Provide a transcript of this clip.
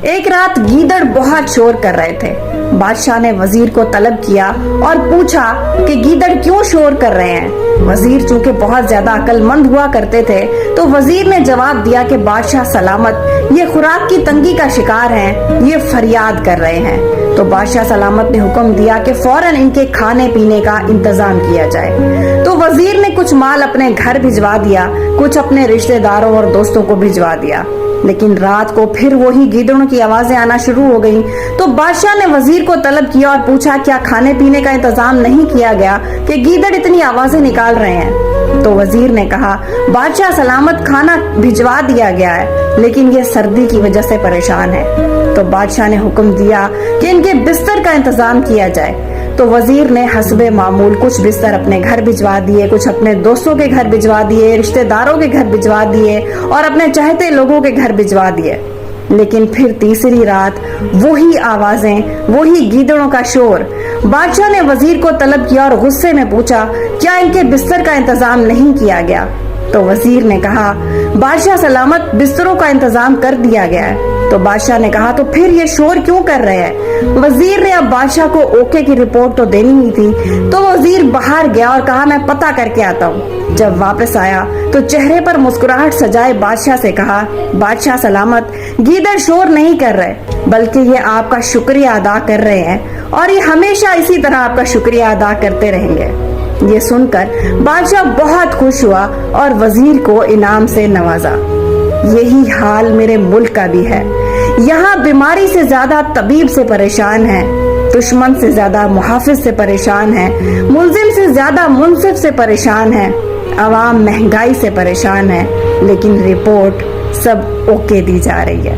ایک رات گیدڑ بہت شور کر رہے تھے۔ بادشاہ نے وزیر کو طلب کیا اور پوچھا کہ گیدڑ کیوں شور کر رہے ہیں۔ وزیر چونکہ بہت زیادہ عقل مند ہوا کرتے تھے تو وزیر نے جواب دیا کہ بادشاہ سلامت، یہ خوراک کی تنگی کا شکار ہیں، یہ فریاد کر رہے ہیں۔ تو بادشاہ سلامت نے حکم دیا کہ فوراً ان کے کھانے پینے کا انتظام کیا جائے۔ تو وزیر نے کچھ مال اپنے گھر بھجوا دیا، کچھ اپنے رشتہ داروں اور دوستوں کو بھجوا دیا۔ لیکن رات کو پھر وہی گیدڑوں کی آوازیں آنا شروع ہو گئیں۔ تو بادشاہ نے وزیر کو طلب کیا اور پوچھا کیا کھانے پینے کا انتظام نہیں کیا گیا کہ گیدڑ اتنی آوازیں نکال رہے ہیں؟ تو وزیر نے کہا بادشاہ سلامت، کھانا بھجوا دیا گیا ہے لیکن یہ سردی کی وجہ سے پریشان ہے۔ تو بادشاہ نے حکم دیا کہ ان کے بستر کا انتظام کیا جائے۔ تو وزیر نے حسب معمول کچھ بستر اپنے گھر بھجوا دیے، کچھ اپنے دوستوں کے گھر بھجوا دیے، رشتہ داروں کے گھر بھجوا دیے اور اپنے چہتے لوگوں کے گھر بھجوا دیے۔ لیکن پھر تیسری رات وہی آوازیں، وہی گیدڑوں کا شور۔ بادشاہ نے وزیر کو طلب کیا اور غصے میں پوچھا کیا ان کے بستر کا انتظام نہیں کیا گیا؟ تو وزیر نے کہا بادشاہ سلامت، بستروں کا انتظام کر دیا گیا ہے۔ تو بادشاہ نے کہا تو پھر یہ شور کیوں کر رہے ہیں؟ وزیر نے اب بادشاہ کو اوکے کی رپورٹ تو دینی ہی تھی۔ تو وزیر باہر گیا اور کہا میں پتہ کر کے آتا ہوں۔ جب واپس آیا تو چہرے پر مسکراہٹ سجائے بادشاہ سے کہا بادشاہ سلامت، گیدڑ شور نہیں کر رہے بلکہ یہ آپ کا شکریہ ادا کر رہے ہیں اور یہ ہمیشہ اسی طرح آپ کا شکریہ ادا کرتے رہیں گے۔ یہ سن کر بادشاہ بہت خوش ہوا اور وزیر کو انعام سے نوازا۔ یہی حال میرے ملک کا بھی ہے۔ یہاں بیماری سے زیادہ طبیب سے پریشان ہیں، دشمن سے زیادہ محافظ سے پریشان ہیں، ملزم سے زیادہ منصف سے پریشان ہیں، عوام مہنگائی سے پریشان ہے، لیکن رپورٹ سب اوکے دی جا رہی ہے۔